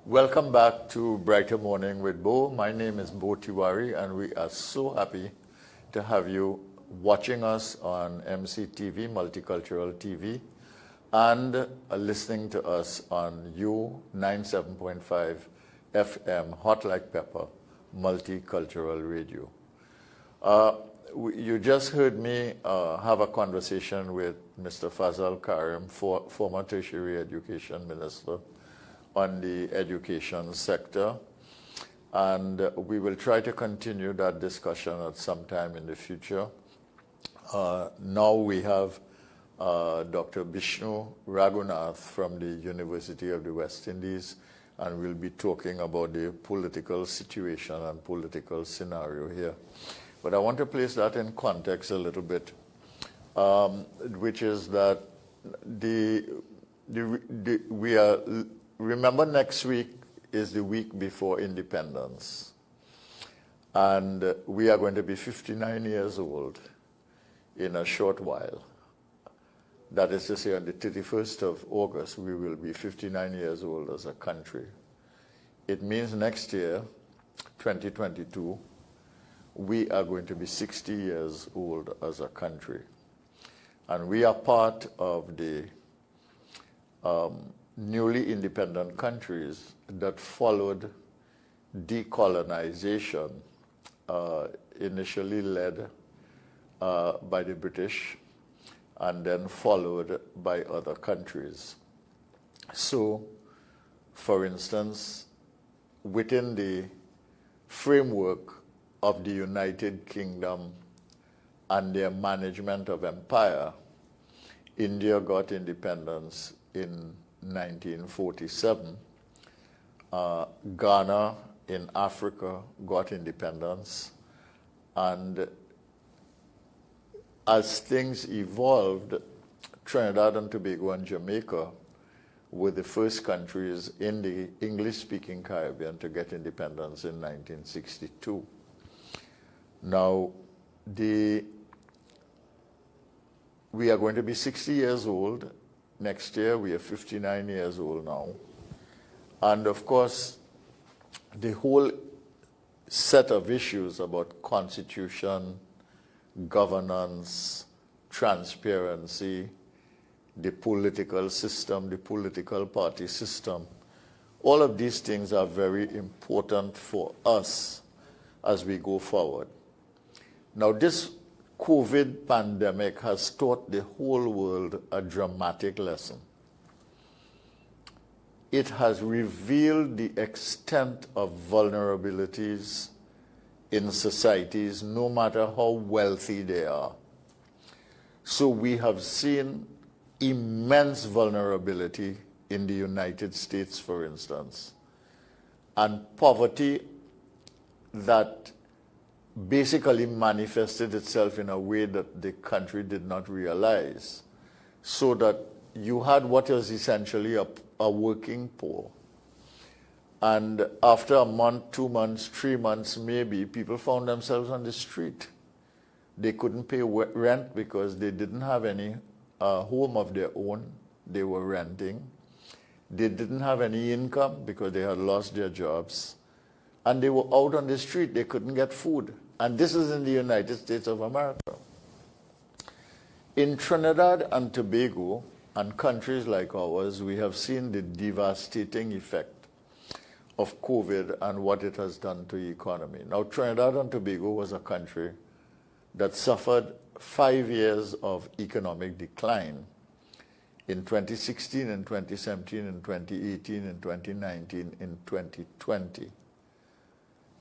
Welcome back to Brighter Morning with Bhoe. My name is Bhoe Tiwari, and we are so happy to have you watching us on MCTV, Multicultural TV, and listening to us on U97.5 FM, Hot Like Pepper, Multicultural Radio. You just heard me have a conversation with Mr. Fazal Karim, former Tertiary Education Minister, on the education sector, and we will try to continue that discussion at some time in the future. Now we have Dr. Bishnu Ragoonath from the University of the West Indies, and we'll be talking about the political situation and political scenario here. But I want to place that in context a little bit, which is that remember, next week is the week before independence, and we are going to be 59 years old in a short while. That is to say, on the 31st of August, we will be 59 years old as a country. It means next year, 2022, we are going to be 60 years old as a country. And we are part of the newly independent countries that followed decolonization, initially led by the British and then followed by other countries. So, for instance, within the framework of the United Kingdom and their management of empire, India got independence in 1947. Ghana in Africa got independence, and as things evolved, Trinidad and Tobago and Jamaica were the first countries in the English-speaking Caribbean to get independence in 1962. Now, we are going to be 60 years old. Next year, we are 59 years old now. And of course, the whole set of issues about constitution, governance, transparency, the political system, the political party system, all of these things are very important for us as we go forward. Now, this COVID pandemic has taught the whole world a dramatic lesson. It has revealed the extent of vulnerabilities in societies, no matter how wealthy they are. So we have seen immense vulnerability in the United States, for instance, and poverty that basically manifested itself in a way that the country did not realize, so that you had what is essentially a working poor. And after a month, 2 months, 3 months, maybe, people found themselves on the street. They couldn't pay rent because they didn't have any home of their own. They were renting. They didn't have any income because they had lost their jobs. And they were out on the street. They couldn't get food. And this is in the United States of America. In Trinidad and Tobago and countries like ours, we have seen the devastating effect of COVID and what it has done to the economy. Now, Trinidad and Tobago was a country that suffered 5 years of economic decline in 2016, in 2017, in 2018, in 2019, in 2020.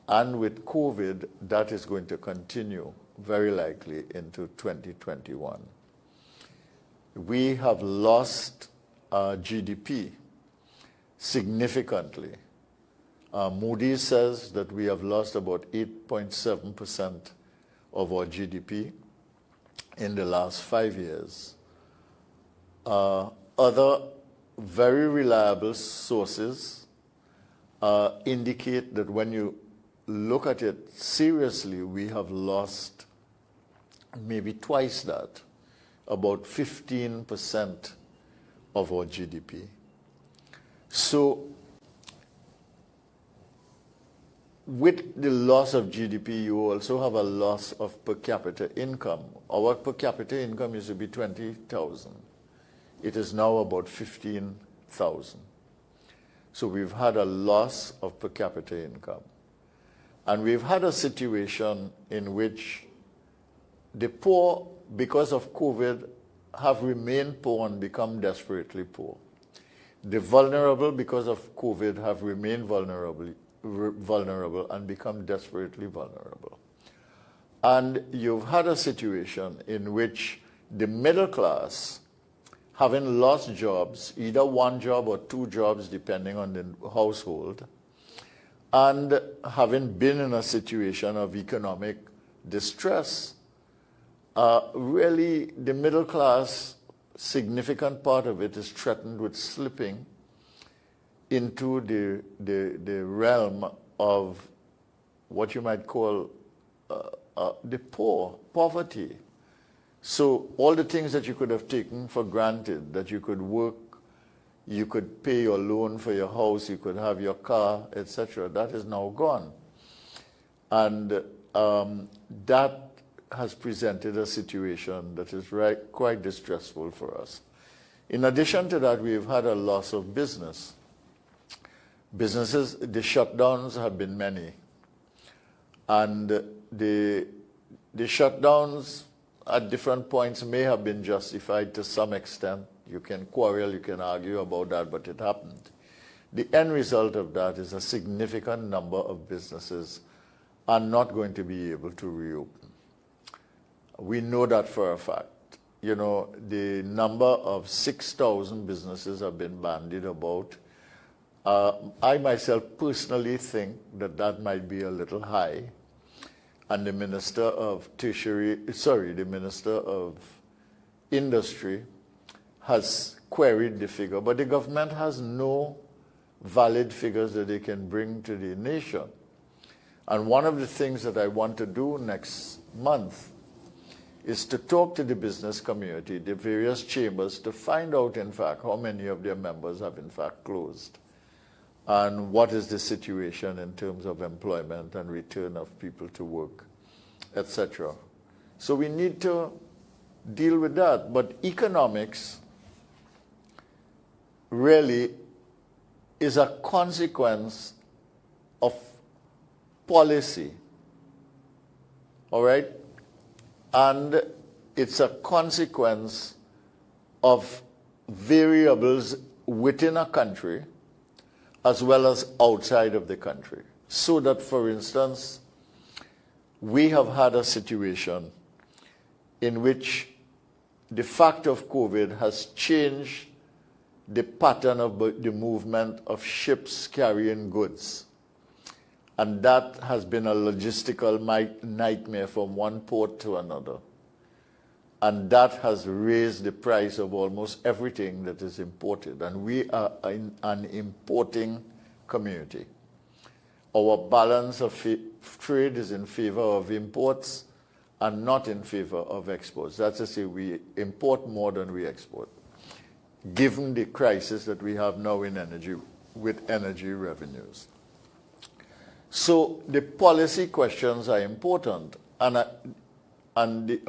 And with COVID, that is going to continue very likely into 2021. We have lost GDP significantly. Moody's says that we have lost about 8.7% of our GDP in the last 5 years. Other very reliable sources indicate that when you look at it seriously, we have lost maybe twice that, about 15% of our GDP. So with the loss of GDP, you also have a loss of per capita income. Our per capita income used to be 20,000. It is now about 15,000. So we've had a loss of per capita income. And we've had a situation in which the poor, because of COVID, have remained poor and become desperately poor. The vulnerable, because of COVID, have remained vulnerable and become desperately vulnerable. And you've had a situation in which the middle class, having lost jobs, either one job or two jobs, depending on the household, and having been in a situation of economic distress, really the middle class, significant part of it is threatened with slipping into the realm of what you might call the poverty. So all the things that you could have taken for granted, that you could work, you could pay your loan for your house, you could have your car, etc., that is now gone. And that has presented a situation that is quite distressful for us. In addition to that, we've had a loss of business. Businesses, the shutdowns have been many. And the shutdowns at different points may have been justified to some extent. You can quarrel, you can argue about that, but it happened. The end result of that is a significant number of businesses are not going to be able to reopen. We know that for a fact. You know, the number of 6,000 businesses have been bandied about. I myself personally think that that might be a little high. And the Minister of the Minister of Industry has queried the figure, but the government has no valid figures that they can bring to the nation. And one of the things that I want to do next month is to talk to the business community, the various chambers, to find out, in fact, how many of their members have, in fact, closed, and what is the situation in terms of employment and return of people to work, etc. So we need to deal with that. But economics really is a consequence of policy, all right? And it's a consequence of variables within a country as well as outside of the country. So that, for instance, we have had a situation in which the fact of COVID has changed the pattern of the movement of ships carrying goods. And that has been a logistical nightmare from one port to another. And that has raised the price of almost everything that is imported. And we are an importing community. Our balance of trade is in favor of imports and not in favor of exports. That's to say, we import more than we export, given the crisis that we have now in energy, with energy revenues. So the policy questions are important. And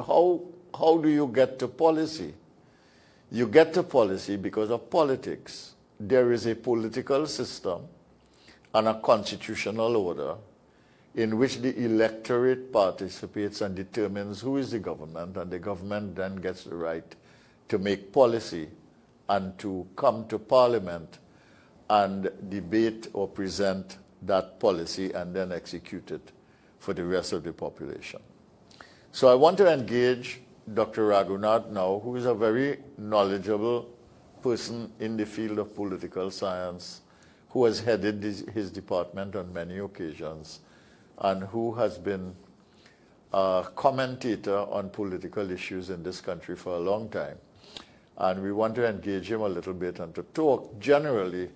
how do you get to policy? You get to policy because of politics. There is a political system and a constitutional order in which the electorate participates and determines who is the government, and the government then gets the right to make policy and to come to Parliament and debate or present that policy and then execute it for the rest of the population. So I want to engage Dr. Ragoonath now, who is a very knowledgeable person in the field of political science, who has headed his department on many occasions, and who has been a commentator on political issues in this country for a long time. And we want to engage him a little bit and to talk generally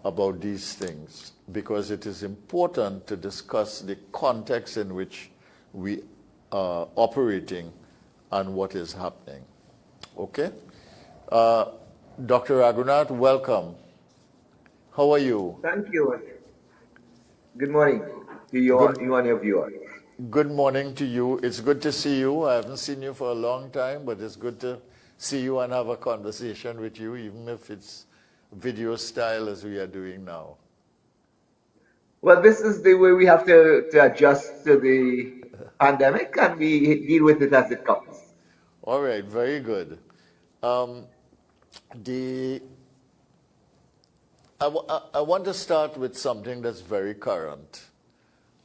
about these things, because it is important to discuss the context in which we are operating and what is happening. Okay? Dr. Ragoonath, welcome. How are you? Thank you. Good morning. to Good, you and your viewers. good morning to you. It's good to see you. I haven't seen you for a long time, but it's good to see you and have a conversation with you, even if it's video style as we are doing now. Well, this is the way we have to adjust to the pandemic, and we deal with it as it comes. All right, very good. Um, the I want to start with something that's very current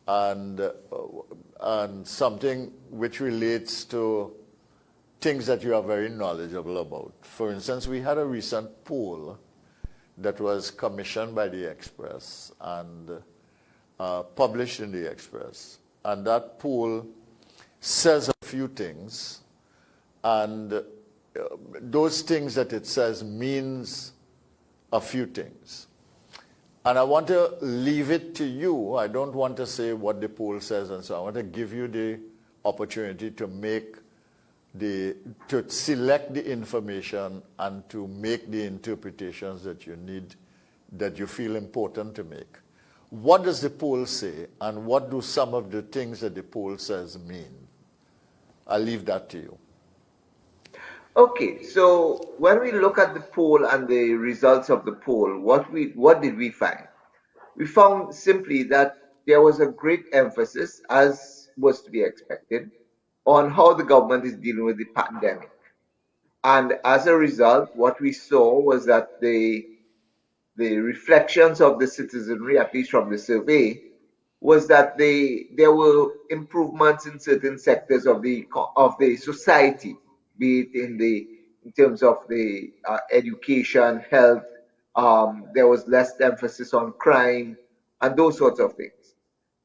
and something which relates to things that you are very knowledgeable about. For instance, we had a recent poll that was commissioned by the Express and published in the Express. And that poll says a few things, and those things that it says means a few things. And I want to leave it to you. I don't want to say what the poll says and so I want to give you the opportunity to to select the information and to make the interpretations that you need, that you feel important to make. What does the poll say, and what do some of the things that the poll says mean? I'll leave that to you. Okay, so when we look at the poll and the results of the poll, what did we find? We found simply that there was a great emphasis, as was to be expected, on how the government is dealing with the pandemic. And as a result, what we saw was that the reflections of the citizenry, at least from the survey, was that there were improvements in certain sectors of the society, be it in terms of the education, health. There was less emphasis on crime and those sorts of things.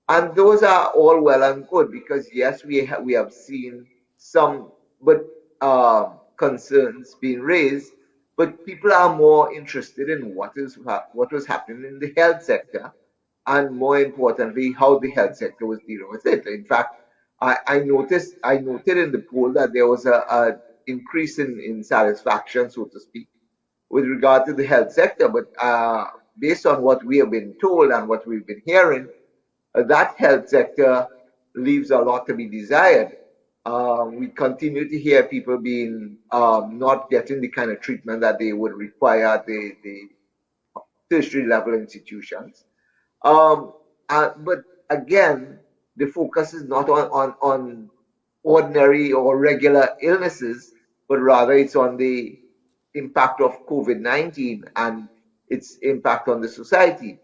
And those are all well and good because yes, we have seen some but concerns being raised, but people are more interested in what was happening in the health sector, and more importantly, how the health sector was dealing with it. In fact, I noted in the poll that there was a increase in satisfaction, so to speak, with regard to the health sector. But based on what we have been told and what we've been hearing, that health sector leaves a lot to be desired. We continue to hear people being not getting the kind of treatment that they would require at the tertiary level institutions. Um, but again, the focus is not on ordinary or regular illnesses, but rather it's on the impact of COVID-19 and its impact on the society.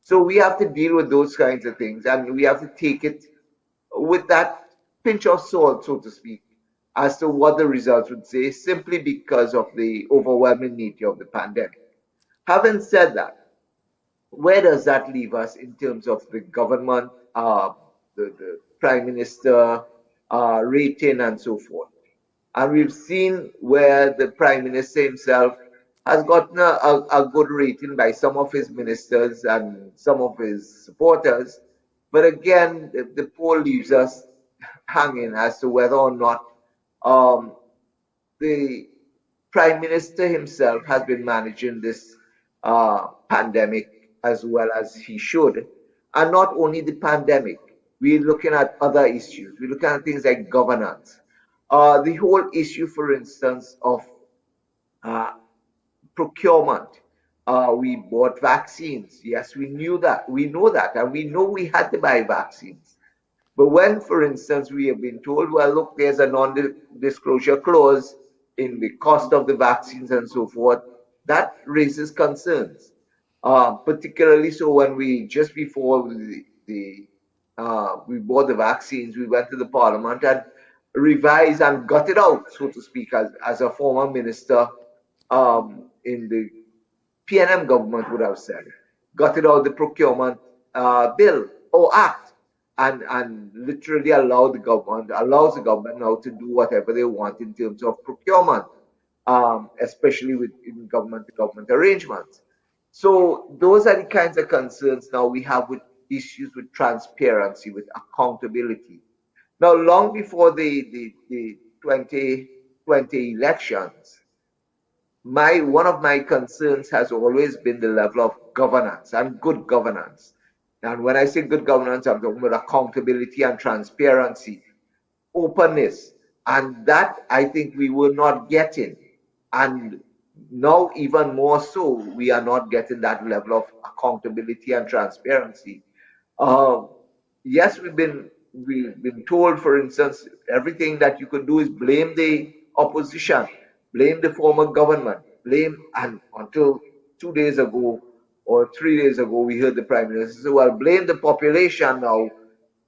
So we have to deal with those kinds of things, and we have to take it with that pinch of salt, so to speak, as to what the results would say, simply because of the overwhelming nature of the pandemic. Having said that, where does that leave us in terms of the government, the prime minister rating, and so forth? And we've seen where the prime minister himself has gotten a good rating by some of his ministers and some of his supporters. But again, the poll leaves us hanging as to whether or not um, the prime minister himself has been managing this pandemic as well as he should. And not only the pandemic, we're looking at other issues. We're looking at things like governance. The whole issue, for instance, of uh, procurement. We bought vaccines. Yes, we knew that. We know that. And we know we had to buy vaccines. But when, for instance, we have been told, well, look, there's a non-disclosure clause in the cost of the vaccines and so forth, that raises concerns. Particularly so when just before we bought the vaccines, we went to the parliament and revised and got it out, so to speak, as a former minister in the PNM government would have said, got it out the procurement bill or act, and literally allows the government now to do whatever they want in terms of procurement, especially in government to government arrangements. So those are the kinds of concerns now we have with issues with transparency, with accountability. Now, long before the 2020 elections, one of my concerns has always been the level of governance and good governance. And when I say good governance, I'm talking about accountability and transparency, openness. And that I think we were not getting. And now, even more so, we are not getting that level of accountability and transparency. Uh, yes, we've been told, for instance, everything that you could do is blame the opposition, blame the former government, blame, and until 2 days ago or 3 days ago, we heard the Prime Minister say, well, blame the population now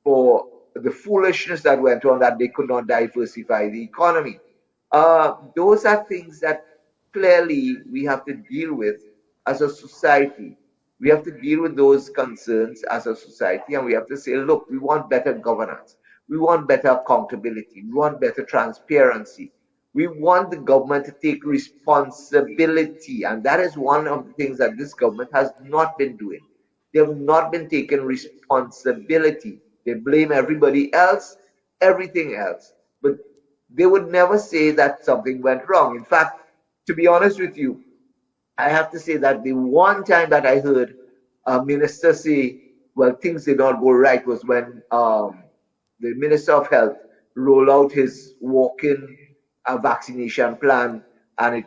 for the foolishness that went on, that they could not diversify the economy. Those are things that clearly we have to deal with as a society. We have to deal with those concerns as a society, and we have to say, look, we want better governance. We want better accountability. We want better transparency. We want the government to take responsibility. And that is one of the things that this government has not been doing. They have not been taking responsibility. They blame everybody else, everything else. But they would never say that something went wrong. In fact, to be honest with you, I have to say that the one time that I heard a minister say, well, things did not go right was when the Minister of Health rolled out his walk-in vaccination plan, and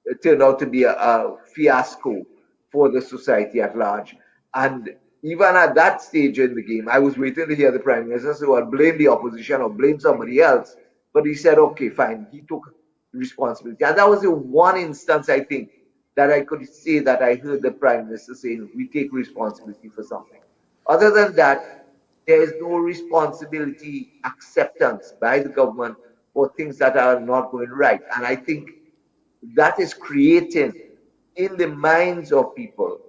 it turned out to be a fiasco for the society at large. And even at that stage in the game, I was waiting to hear the Prime Minister say, well, blame the opposition or blame somebody else. But he said, okay, fine. He took responsibility. And that was the one instance, I think, that I could say that I heard the Prime Minister saying, we take responsibility for something. Other than that, there is no responsibility acceptance by the government for things that are not going right. And I think that is creating in the minds of people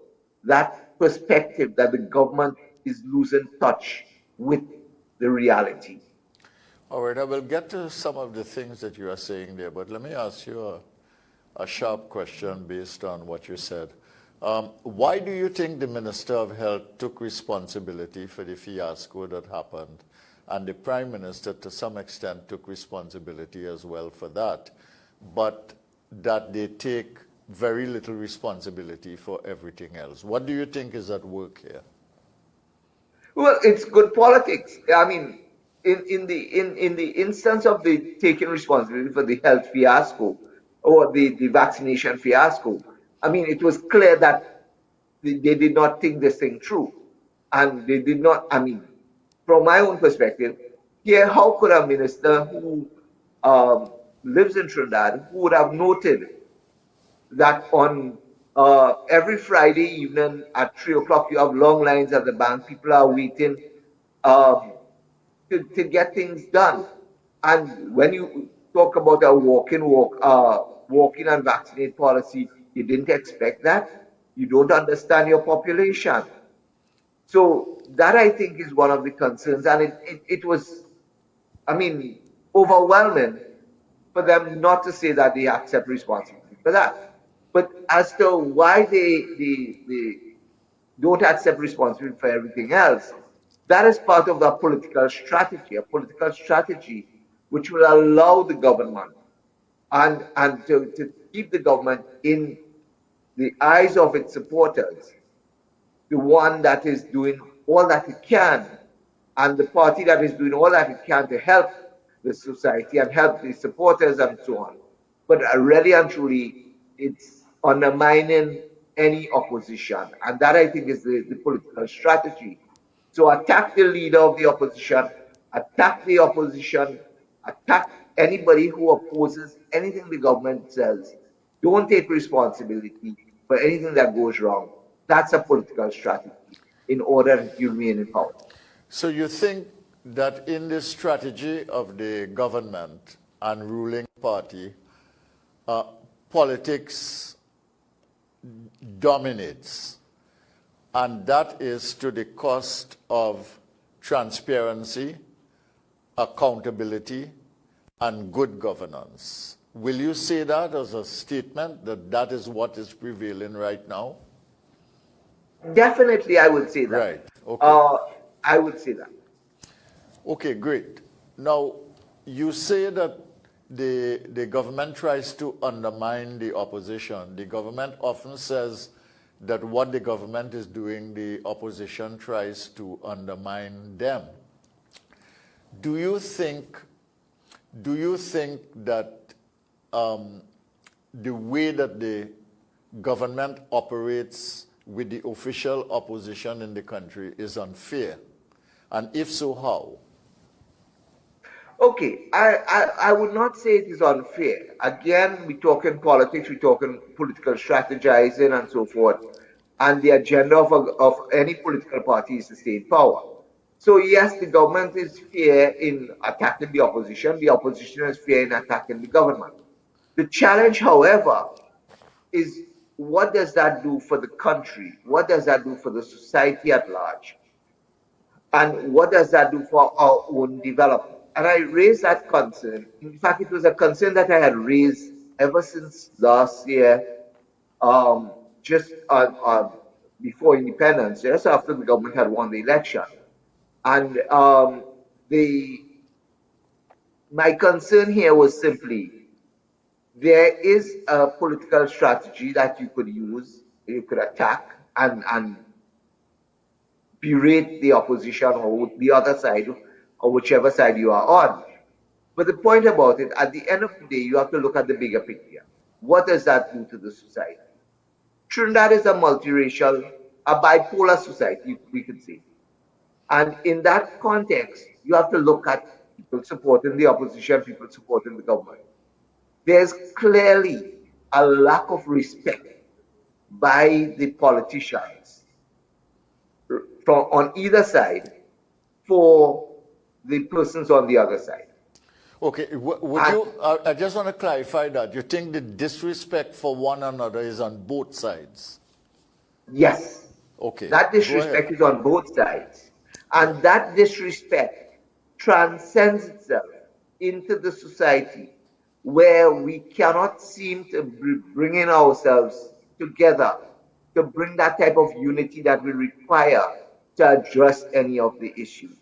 that perspective that the government is losing touch with the reality. All right, I will get to some of the things that you are saying there, but let me ask you a sharp question based on what you said. Why do you think the Minister of Health took responsibility for the fiasco that happened, and the Prime Minister, to some extent, took responsibility as well for that, but that they take very little responsibility for everything else? What do you think is at work here? Well, it's good politics. I mean, in the instance of the taking responsibility for the health fiasco or the vaccination fiasco, I mean, it was clear that they did not think this thing through. And they did not, I mean, from my own perspective, here, how could a minister who lives in Trinidad, who would have noted that on every Friday evening at 3 o'clock, you have long lines at the bank. People are waiting um, to get things done. And when you talk about a walk-in and vaccinate policy, you didn't expect that. You don't understand your population. So that, I think, is one of the concerns. And it was, I mean, overwhelming for them not to say that they accept responsibility for that. But as to why they don't accept responsibility for everything else, that is part of the a political strategy which will allow the government and to keep the government in the eyes of its supporters, the one that is doing all that it can, and the party that is doing all that it can to help the society and help the supporters and so on. But really and truly, it's undermining any opposition. And that, I think, is the political strategy. So attack the leader of the opposition, attack anybody who opposes anything the government says. Don't take responsibility for anything that goes wrong. That's a political strategy in order to remain in power. So you think that in this strategy of the government and ruling party, politics dominates, and that is to the cost of transparency, accountability, and good governance. Will you say that as a statement, that that is what is prevailing right now? Definitely, I would say that. Right. Okay. I would say that. Okay, great. Now, you say that the government tries to undermine the opposition. The government often says that what the government is doing, the opposition tries to undermine them. Do you think that the way that the government operates with the official opposition in the country is unfair? And if so, how? Okay, I would not say it is unfair. Again, we talk in politics, we talk in political strategizing and so forth. And the agenda of any political party is to stay in power. So yes, the government is fair in attacking the opposition is fair in attacking the government. The challenge, however, is what does that do for the country? What does that do for the society at large? And what does that do for our own development? And I raised that concern. In fact, it was a concern that I had raised ever since last year, just before independence, just after the government had won the election. And my concern here was simply, there is a political strategy that you could use, you could attack and berate the opposition or the other side or whichever side you are on. But the point about it, at the end of the day, you have to look at the bigger picture. What does that do to the society? Trinidad is a multiracial, a bipolar society, we could say. And in that context, you have to look at people supporting the opposition, people supporting the government. There's clearly a lack of respect by the politicians on either side for the persons on the other side. Okay, I just want to clarify that. You think the disrespect for one another is on both sides? Yes. Okay. That disrespect is on both sides. And that disrespect transcends itself into the society where we cannot seem to bring in ourselves together to bring that type of unity that we require to address any of the issues.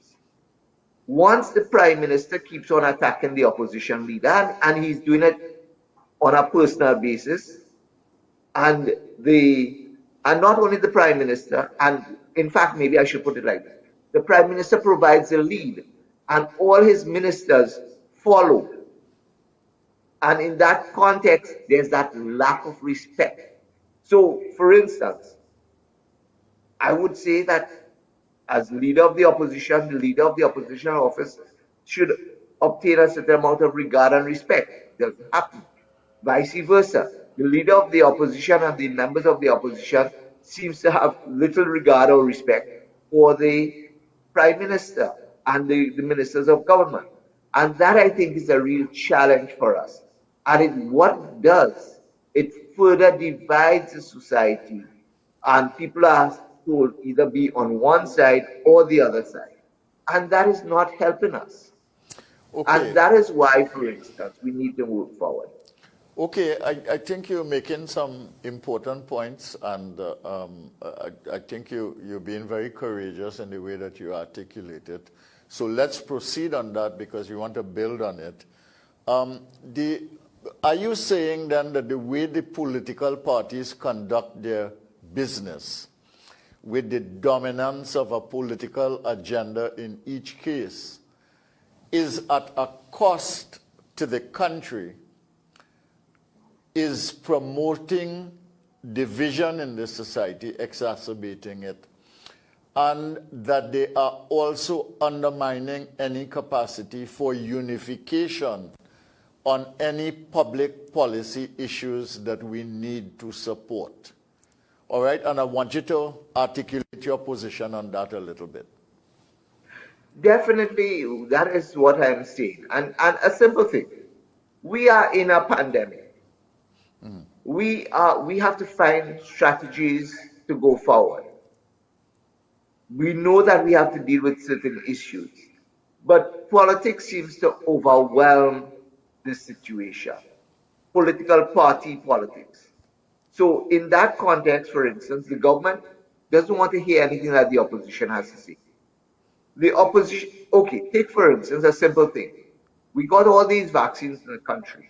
Once the Prime Minister keeps on attacking the opposition leader, and he's doing it on a personal basis, and not only the Prime Minister, and in fact, maybe I should put it like this, the Prime Minister provides a lead, and all his ministers follow. And in that context, there's that lack of respect. So, for instance, I would say that as leader of the opposition, the leader of the opposition office should obtain a certain amount of regard and respect. Doesn't happen. Vice versa. The leader of the opposition and the members of the opposition seems to have little regard or respect for the Prime Minister and the ministers of government. And that, I think, is a real challenge for us. And what does, it further divides the society, and people are told either be on one side or the other side. And that is not helping us. Okay. And that is why, for instance, we need to move forward. Okay, I think you're making some important points, and I think you're being very courageous in the way that you articulate it. So let's proceed on that because we want to build on it. Are you saying then that the way the political parties conduct their business with the dominance of a political agenda in each case is at a cost to the country, is promoting division in the society, exacerbating it, and that they are also undermining any capacity for unification on any public policy issues that we need to support? All right, and I want you to articulate your position on that a little bit. Definitely, that is what I'm saying. And a simple thing, we are in a pandemic. Mm-hmm. We have to find strategies to go forward. We know that we have to deal with certain issues, but politics seems to overwhelm this situation. Political party politics. So in that context, for instance, the government doesn't want to hear anything that the opposition has to say. The opposition, okay, take for instance a simple thing. We got all these vaccines in the country.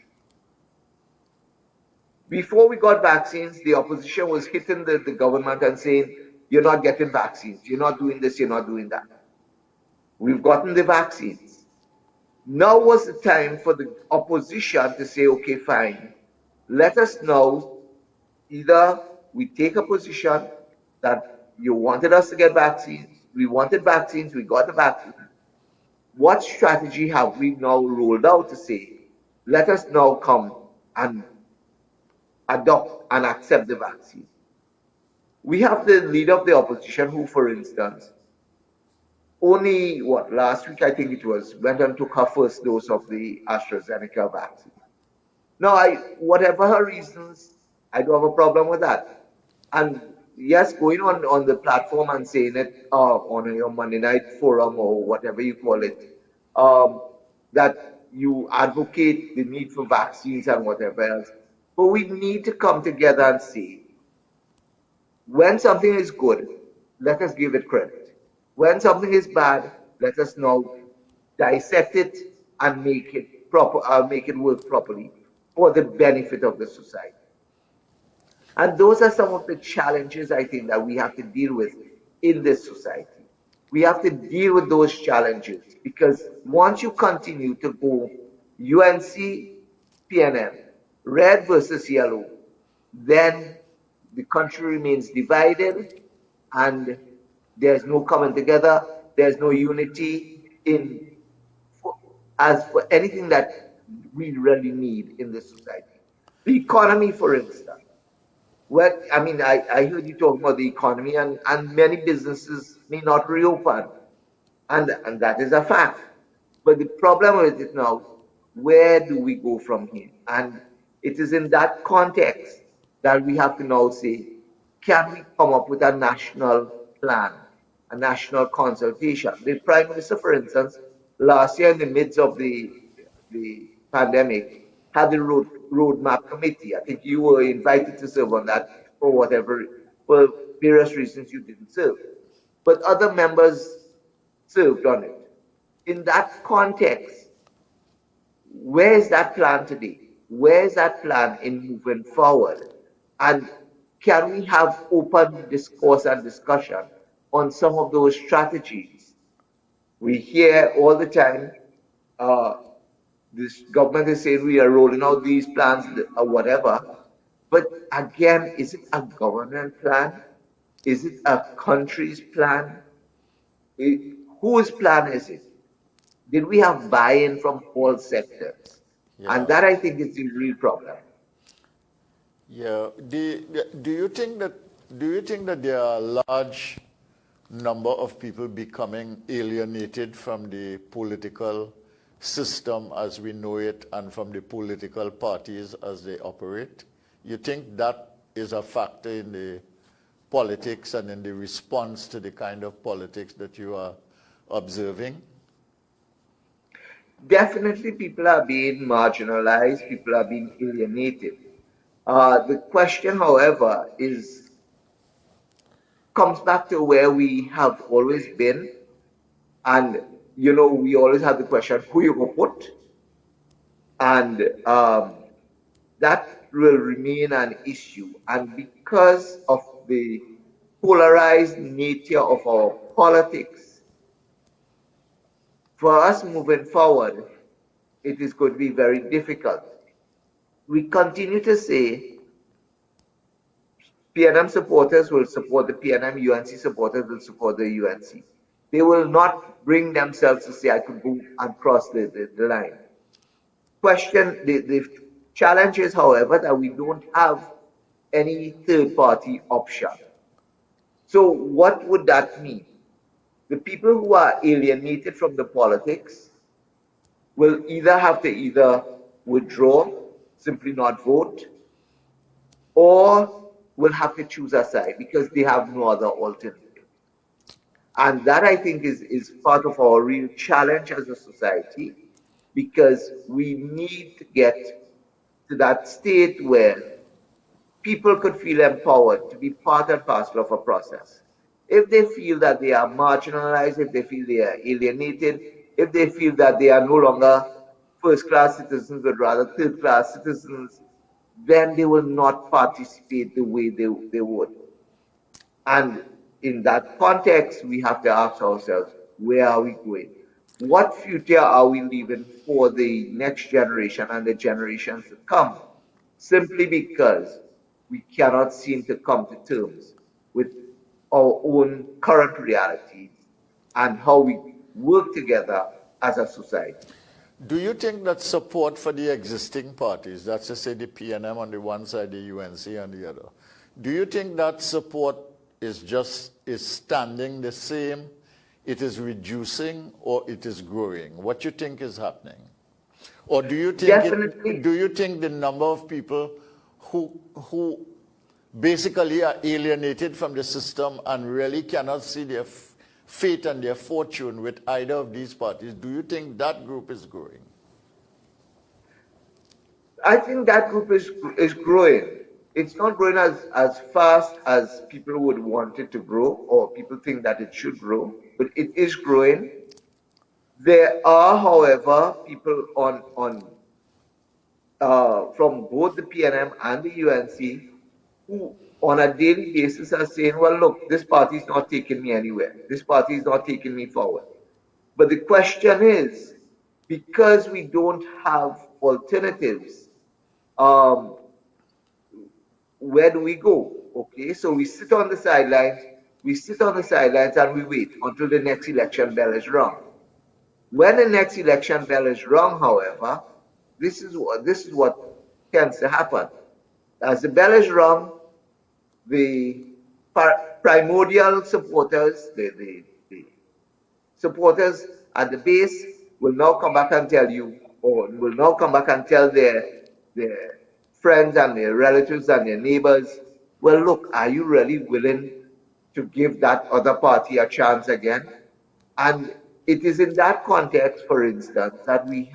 Before we got vaccines, the opposition was hitting the government and saying, you're not getting vaccines, you're not doing this, you're not doing that. We've gotten the vaccines. Now was the time for the opposition to say, okay, fine, let us know either we take a position that you wanted us to get vaccines, we wanted vaccines, we got the vaccine. What strategy have we now rolled out to say, let us now come and adopt and accept the vaccine? We have the leader of the opposition who, for instance, only last week I think it was, went and took her first dose of the AstraZeneca vaccine. Now, whatever her reasons, I don't have a problem with that. And yes, going on the platform and saying it on your Monday night forum or whatever you call it, that you advocate the need for vaccines and whatever else. But we need to come together and say, when something is good, let us give it credit. When something is bad, let us now dissect it and make it proper, make it work properly for the benefit of the society. And those are some of the challenges I think that we have to deal with in this society. We have to deal with those challenges because once you continue to go UNC, PNM, red versus yellow, then the country remains divided and there's no coming together, there's no unity as for anything that we really need in this society. The economy, for instance. Well, I mean, I heard you talking about the economy, and many businesses may not reopen, and that is a fact. But the problem with it now, where do we go from here? And it is in that context that we have to now say, can we come up with a national plan, a national consultation? The Prime Minister, for instance, last year in the midst of the pandemic, had the roadmap committee. I think you were invited to serve on that for whatever, for various reasons you didn't serve. But other members served on it. In that context, where is that plan today? Where is that plan in moving forward? And can we have open discourse and discussion on some of those strategies? We hear all the time, this government is saying we are rolling out these plans or whatever. But again, is it a government plan? Is it a country's plan? Whose plan is it? Did we have buy-in from all sectors? And Yeah. that I think is the real problem. Yeah. Do you think that there are a large number of people becoming alienated from the political system as we know it and from the political parties as they operate? You think that is a factor in the politics and in the response to the kind of politics that you are observing? Definitely people are being marginalized, people are being alienated. The question, however, comes back to where we have always been. And, we always have the question, who you go put? And that will remain an issue. And because of the polarized nature of our politics, for us moving forward, it is going to be very difficult. We continue to say PNM supporters will support the PNM, UNC supporters will support the UNC. They will not bring themselves to say, I could go and cross the line. The challenge is, however, that we don't have any third-party option. So what would that mean? The people who are alienated from the politics will either have to withdraw, simply not vote, or will have to choose a side because they have no other alternative. And that, I think, is part of our real challenge as a society, because we need to get to that state where people could feel empowered to be part and parcel of a process. If they feel that they are marginalized, if they feel they are alienated, if they feel that they are no longer first-class citizens, but rather third-class citizens, then they will not participate the way they would. And in that context, we have to ask ourselves, where are we going? What future are we leaving for the next generation and the generations to come? Simply because we cannot seem to come to terms with our own current realities and how we work together as a society. Do you think that support for the existing parties, that's to say the PNM on the one side, the UNC on the other, do you think that support is standing the same, it is reducing, or it is growing? What do you think is happening? Or do you think the number of people who basically are alienated from the system and really cannot see their fate and their fortune with either of these parties, do you think that group is growing? I think that group is growing. It's not growing as fast as people would want it to grow or people think that it should grow, but it is growing. There are, however, people from both the PNM and the UNC who on a daily basis are saying, well, look, this party is not taking me anywhere. This party is not taking me forward. But the question is, because we don't have alternatives, where do we go? Okay, so we sit on the sidelines, and we wait until the next election bell is rung. When the next election bell is rung, however, this is what tends to happen. As the bell is rung, the primordial supporters, the supporters at the base will now come back and tell you, or will now come back and tell their friends and their relatives and their neighbors, well, look, are you really willing to give that other party a chance again? And it is in that context, for instance, that we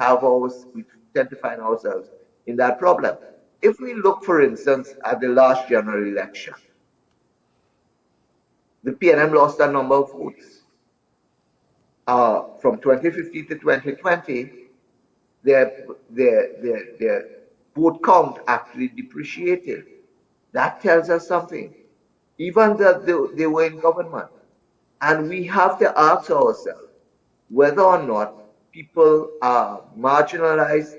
tend to find ourselves in that problem. If we look, for instance, at the last general election, the PNM lost a number of votes. From 2015 to 2020, their vote count actually depreciated. That tells us something. Even that they were in government. And we have to ask ourselves whether or not people are marginalized.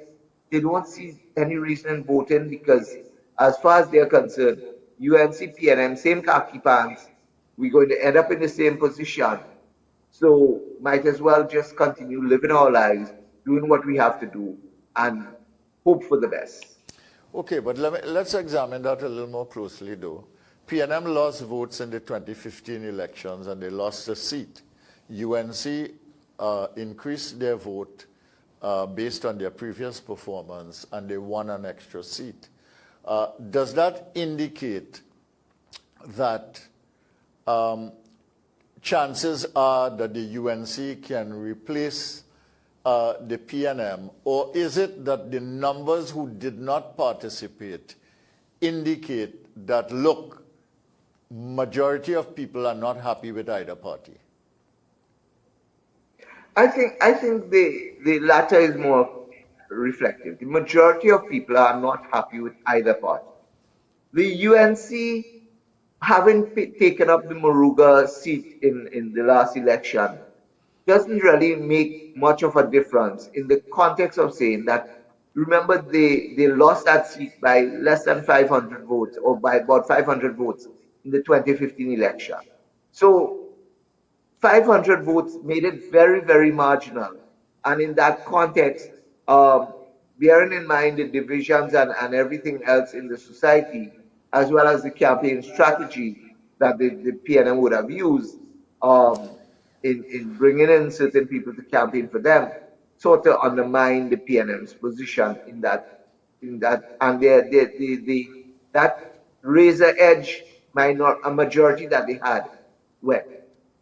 They don't see any reason in voting because, as far as they're concerned, UNC, PNM, same khaki pants, we're going to end up in the same position. So might as well just continue living our lives, doing what we have to do, and hope for the best. Okay, but let's examine that a little more closely, though. PNM lost votes in the 2015 elections, and they lost a seat. UNC increased their vote based on their previous performance, and they won an extra seat. Does that indicate that chances are that the UNC can replace the PNM, or is it that the numbers who did not participate indicate that, look, majority of people are not happy with either party? I think the latter is more reflective. The majority of people are not happy with either party. The UNC, having taken up the Moruga seat in the last election, doesn't really make much of a difference in the context of saying that, remember, they lost that seat by less than 500 votes, or by about 500 votes in the 2015 election. So 500 votes made it very, very marginal. And in that context, bearing in mind the divisions and everything else in the society, as well as the campaign strategy that the PNM would have used in bringing in certain people to campaign for them, sort of undermine the PNM's position in that, and that razor edge a majority that they had went.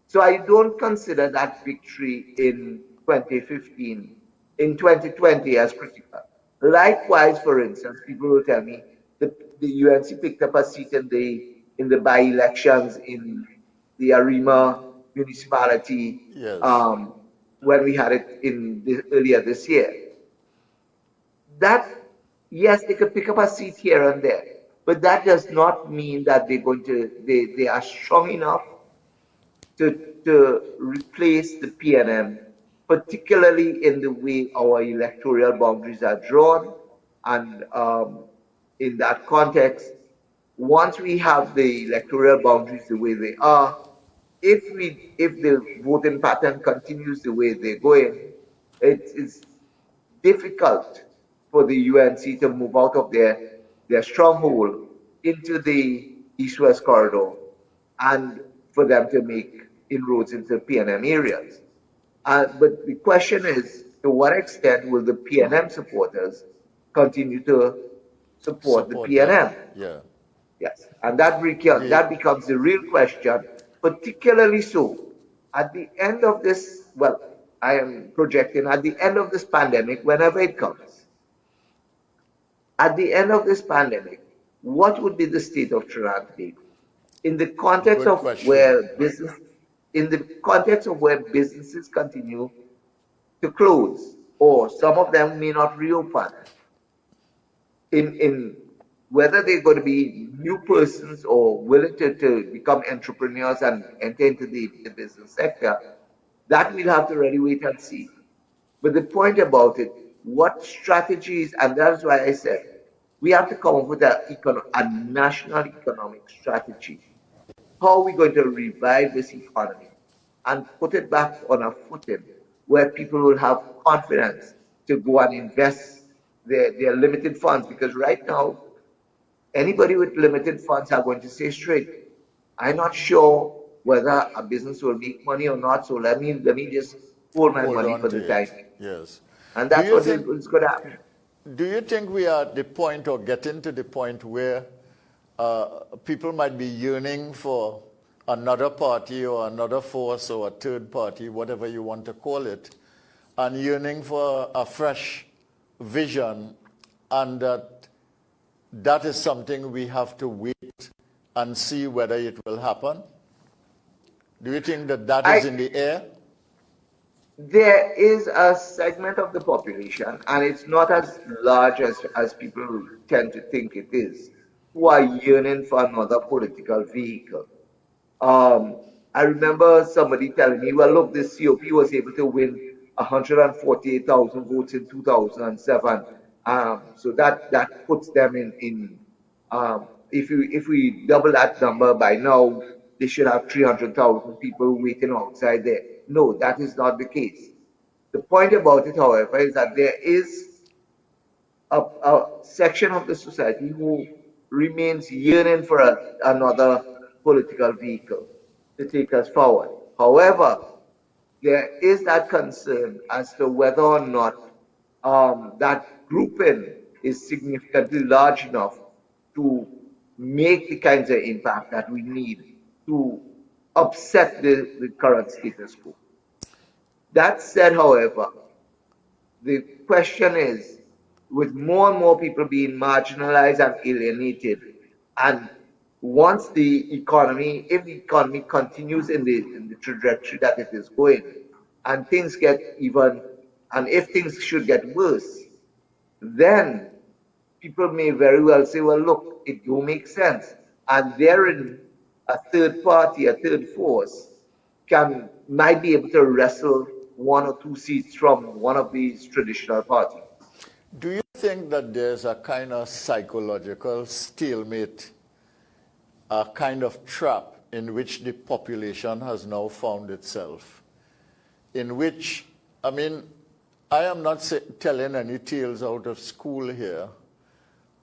So I don't consider that victory in 2015, in 2020 as critical. Likewise, for instance, people will tell me the UNC picked up a seat in the by-elections in the Arima municipality. Yes. When we had it earlier this year. That yes, they could pick up a seat here and there, but that does not mean that they are strong enough to replace the PNM, particularly in the way our electoral boundaries are drawn. And in that context, once we have the electoral boundaries the way they are, if the voting pattern continues the way they're going, it is difficult for the UNC to move out of their stronghold into the east-west corridor and for them to make inroads into PNM areas. But the question is, to what extent will the PNM supporters continue to support the Support them. PNM? Yeah. Yes, and that becomes the real question, particularly so at the end of this, well, I am projecting at the end of this pandemic, whenever it comes, at the end of this pandemic, what would be the state of Trinidad and Tobago? In the context Good of question. where business, in the context of where businesses continue to close, or some of them may not reopen, in whether they're going to be new persons or willing to become entrepreneurs and enter into the business sector, that we'll have to really wait and see. But the point about it, what strategies, and that's why I said we have to come up with a national economic strategy. How are we going to revive this economy and put it back on a footing where people will have confidence to go and invest their limited funds? Because right now, anybody with limited funds are going to say straight, I'm not sure whether a business will make money or not, so let me just hold my Hold money on for to the time it. being. Yes. And Do that's you what think is going to happen. do you think we are at the point or getting to the point where people might be yearning for another party or another force or a third party, whatever you want to call it, and yearning for a fresh vision, and that is something we have to wait and see whether it will happen? Do you think that is in the air? There is a segment of the population, and it's not as large as people tend to think it is, who are yearning for another political vehicle. Um, I remember somebody telling me, well, look, this COP was able to win 148,000 votes in 2007. So that puts them if we double that number by now, they should have 300,000 people waiting outside there. No, that is not the case. The point about it, however, is that there is a section of the society who remains yearning for another political vehicle to take us forward. However, there is that concern as to whether or not that grouping is significantly large enough to make the kinds of impact that we need to upset the current status quo. That said, however, the question is, with more and more people being marginalized and alienated, and once the economy, if the economy continues in the trajectory that it is going, and things get even, and if things should get worse, then people may very well say, well, look, it do make sense. And therein, a third party, a third force, might be able to wrestle one or two seats from one of these traditional parties. Do you think that there's a kind of psychological stalemate, a kind of trap in which the population has now found itself? In which, I mean, I am not telling any tales out of school here,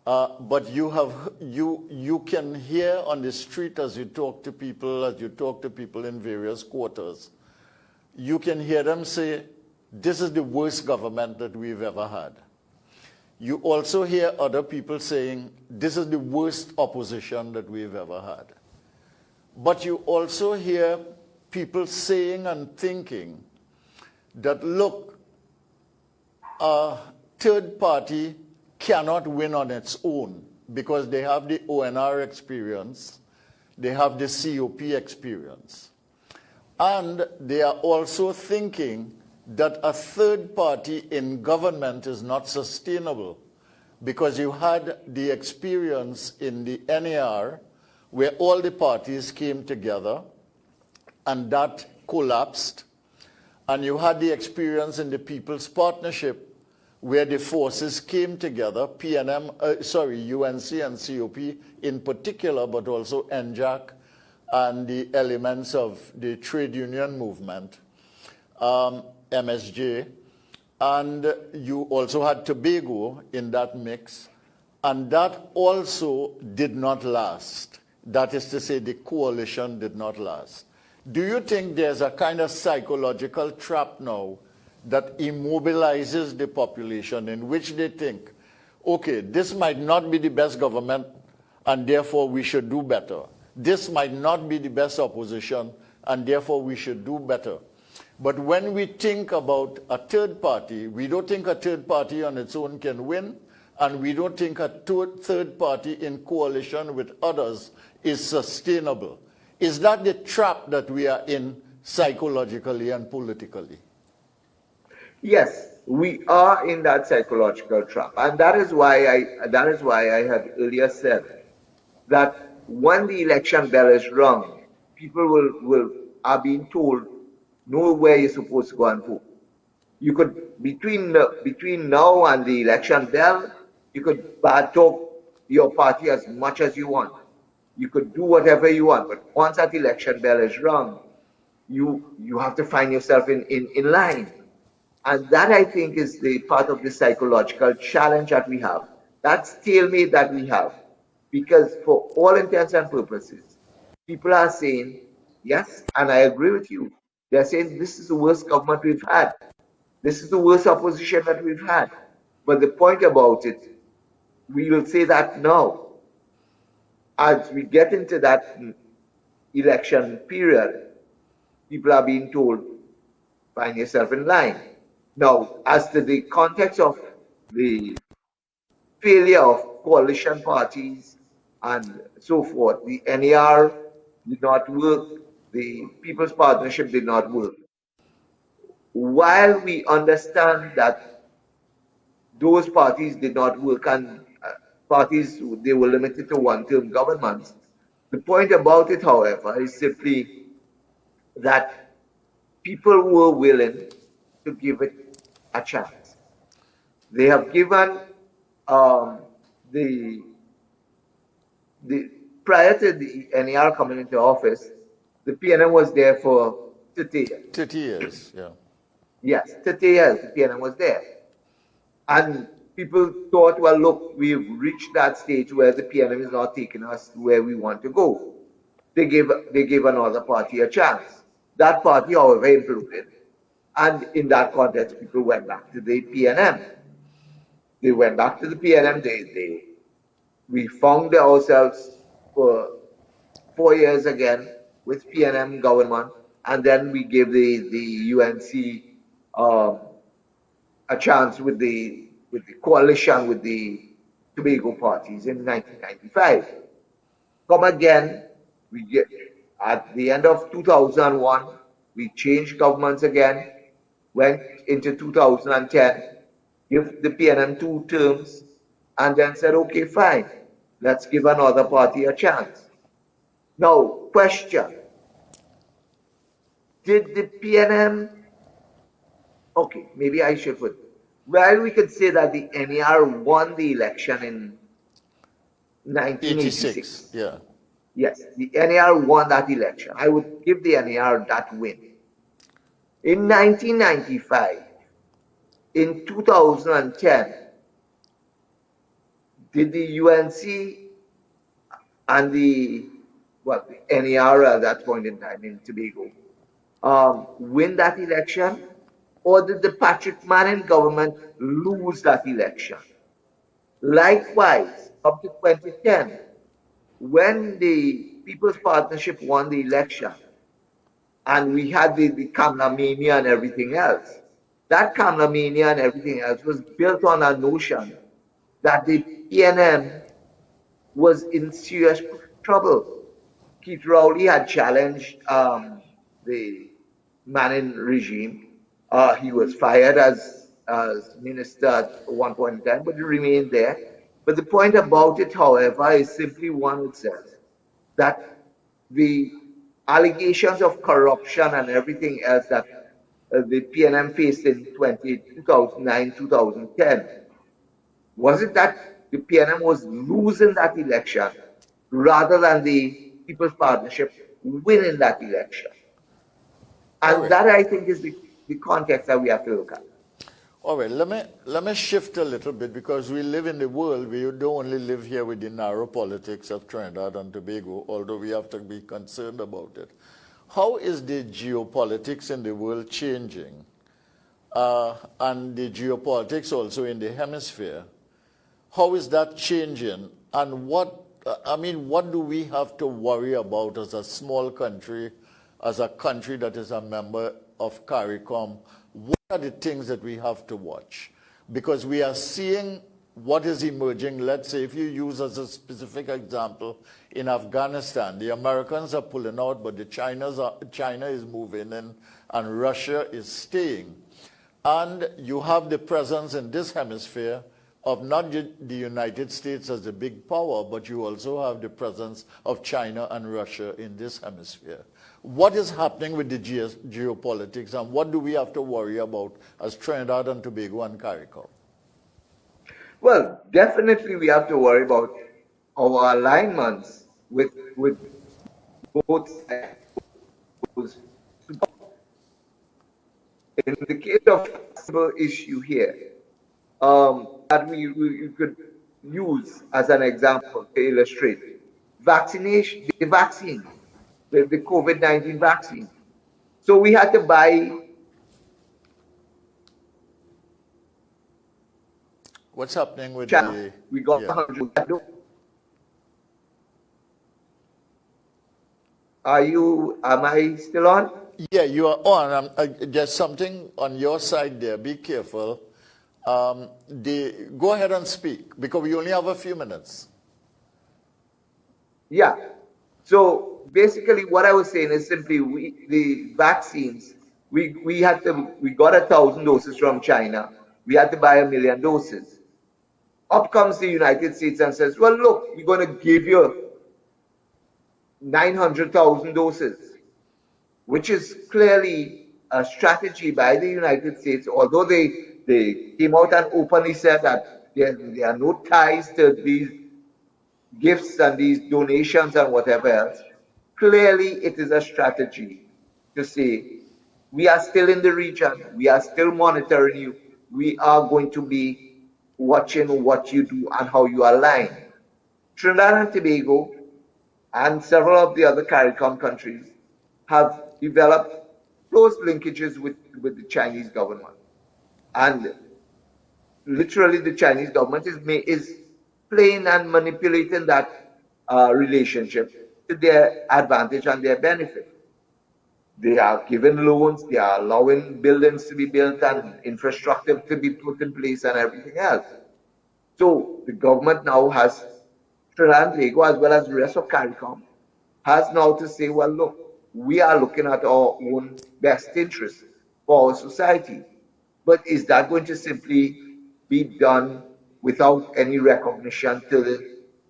but you can hear on the street as you talk to people, in various quarters, you can hear them say, this is the worst government that we've ever had. You also hear other people saying, this is the worst opposition that we've ever had. But you also hear people saying and thinking that, look, a third party cannot win on its own because they have the ONR experience, they have the COP experience. And they are also thinking that a third party in government is not sustainable because you had the experience in the NAR where all the parties came together and that collapsed. And you had the experience in the People's Partnership where the forces came together, UNC and COP in particular, but also NJAC and the elements of the trade union movement, MSJ. And you also had Tobago in that mix. And that also did not last. That is to say, the coalition did not last. Do you think there's a kind of psychological trap now that immobilizes the population in which they think, okay, this might not be the best government and therefore we should do better. This might not be the best opposition and therefore we should do better. But when we think about a third party, we don't think a third party on its own can win, and we don't think a third party in coalition with others is sustainable. Is that the trap that we are in psychologically and politically? Yes, we are in that psychological trap. And that is why I had earlier said that when the election bell is rung, people are being told, know where you're supposed to go and vote. You could, between now and the election bell, you could bad talk your party as much as you want. You could do whatever you want, but once that election bell is rung, you have to find yourself in line. And that, I think, is the part of the psychological challenge that we have. That stalemate that we have. Because for all intents and purposes, people are saying, yes, and I agree with you. They're saying this is the worst government we've had. This is the worst opposition that we've had. But the point about it, we will say that now. As we get into that election period, people are being told, find yourself in line. Now, as to the context of the failure of coalition parties and so forth, the NAR did not work, the People's Partnership did not work. While we understand that those parties did not work and parties, they were limited to one-term governments, the point about it, however, is simply that people were willing to give it a chance. They have given prior to the NAR coming into office, the PNM was there for 30 years. 30 years, yeah. Yes, 30 years the PNM was there. And people thought, well, look, we've reached that stage where the PNM is not taking us where we want to go. They gave another party a chance. That party, however, imploded. And in that context, people went back to the PNM. They went back to the PNM. We found ourselves for 4 years again with PNM government. And then we gave the UNC a chance with the coalition with the Tobago parties in 1995. Come again, we get at the end of 2001, we changed governments again, went into 2010, give the PNM 2 terms, and then said, okay, fine, let's give another party a chance. Now, question, did the PNM, okay, maybe I should put, well, we could say that the NAR won the election in 1986. Yeah. Yes, the NAR won that election. I would give the NAR that win. In 1995, in 2010, did the UNC and the NAR at that point in time in Tobago win that election? Or did the Patrick Manning government lose that election? Likewise, up to 2010, when the People's Partnership won the election, and we had the Kamla mania and everything else, that Kamla mania and everything else was built on a notion that the PNM was in serious trouble. Keith Rowley had challenged the Manning regime. He was fired as as minister at one point in time, but he remained there. But the point about it, however, is simply one itself, that the allegations of corruption and everything else that the PNM faced in 2009, 2010, was it that the PNM was losing that election rather than the People's Partnership winning that election? All And right. that, I think, is the context that we have to look at. All right, let me shift a little bit because we live in the world. We don't only live here with the narrow politics of Trinidad and Tobago, although we have to be concerned about it. How is the geopolitics in the world changing? And the geopolitics also in the hemisphere. How is that changing? And what do we have to worry about as a small country, as a country that is a member of CARICOM? What are the things that we have to watch? Because we are seeing what is emerging. Let's say if you use as a specific example, in Afghanistan, the Americans are pulling out, but China is moving in and Russia is staying. And you have the presence in this hemisphere of not the United States as a big power, but you also have the presence of China and Russia in this hemisphere. What is happening with the geopolitics, and what do we have to worry about as Trinidad and Tobago and CARICOM? Well, definitely we have to worry about our alignments with both sides. In the case of a simple issue here, that we could use as an example to illustrate vaccination, the vaccine, the COVID-19 vaccine. So we had to buy. What's happening with China. We got yeah. 100. Am I still on? Yeah, you are on. There's something on your side there. Be careful. Go ahead and speak, because we only have a few minutes. Yeah. So basically what I was saying is simply the vaccines, we got 1,000 doses from China. We had to buy 1 million doses. Up comes the United States and says, well, look, we're going to give you 900,000 doses, which is clearly a strategy by the United States, although they came out and openly said that there are no ties to these gifts and these donations and whatever else. Clearly, it is a strategy to say, we are still in the region, we are still monitoring you, we are going to be watching what you do and how you align. Trinidad and Tobago and several of the other CARICOM countries have developed close linkages with the Chinese government. And literally the Chinese government is playing and manipulating that relationship to their advantage and their benefit. They are giving loans, they are allowing buildings to be built and infrastructure to be put in place and everything else. So the government now has, Trinidad and Tobago as well as the rest of CARICOM, has now to say, well, look, we are looking at our own best interests for our society. But is that going to simply be done without any recognition to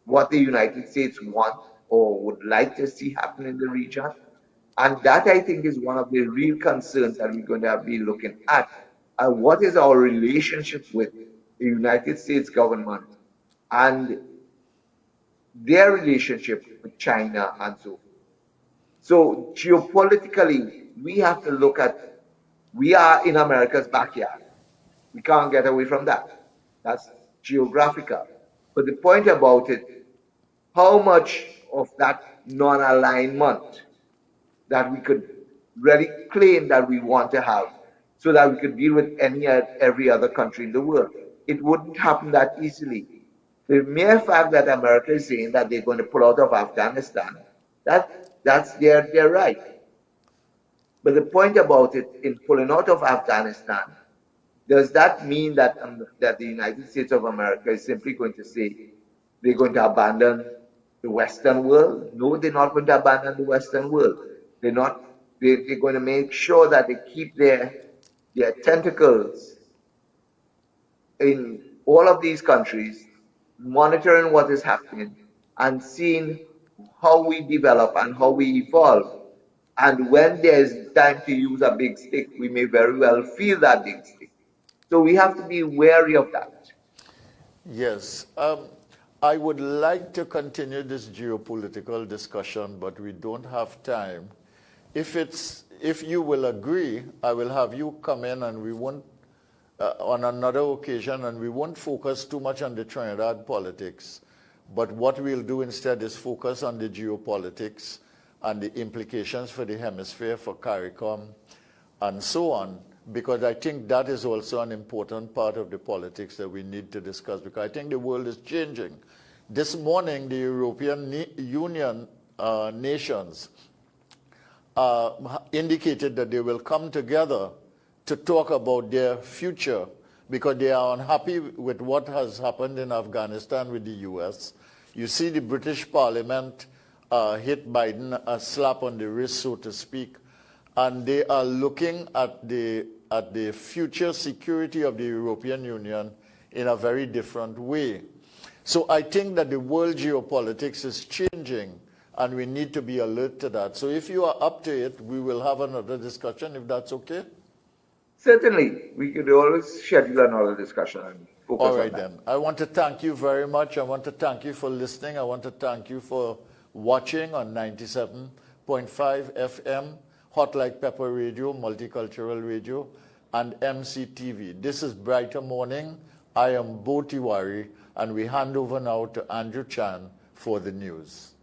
what the United States want or would like to see happen in the region? And that, I think, is one of the real concerns that we're going to be looking at. And what is our relationship with the United States government and their relationship with China and so forth? So geopolitically, we have to look at, we are in America's backyard. We can't get away from that. That's geographical. But the point about it, how much of that non-alignment that we could really claim that we want to have so that we could deal with every other country in the world. It wouldn't happen that easily. The mere fact that America is saying that they're going to pull out of Afghanistan, that's their right. But the point about it, in pulling out of Afghanistan, does that mean that that the United States of America is simply going to say they're going to abandon the Western world? No, they're not going to abandon the Western world. They're not. They're going to make sure that they keep their tentacles in all of these countries, monitoring what is happening and seeing how we develop and how we evolve. And when there's time to use a big stick, we may very well feel that big stick. So we have to be wary of that. Yes. I would like to continue this geopolitical discussion, but we don't have time. If you will agree, I will have you come in and we won't, on another occasion, and we won't focus too much on the Trinidad politics. But what we'll do instead is focus on the geopolitics and the implications for the hemisphere, for CARICOM, and so on, because I think that is also an important part of the politics that we need to discuss, because I think the world is changing. This morning, the European Union nations indicated that they will come together to talk about their future, because they are unhappy with what has happened in Afghanistan with the US. You see the British Parliament hit Biden a slap on the wrist, so to speak, and they are looking at the future security of the European Union in a very different way. So I think that the world geopolitics is changing, and we need to be alert to that. So if you are up to it, we will have another discussion, if that's okay. Certainly, we could always schedule another discussion and focus All right, on that. then. I want to thank you very much. I want to thank you for listening. I want to thank you for watching on 97.5 FM, Hot Like Pepper Radio, Multicultural Radio, and MCTV. This is Brighter Morning. I am Bhoe, and we hand over now to Andrew Chan for the news.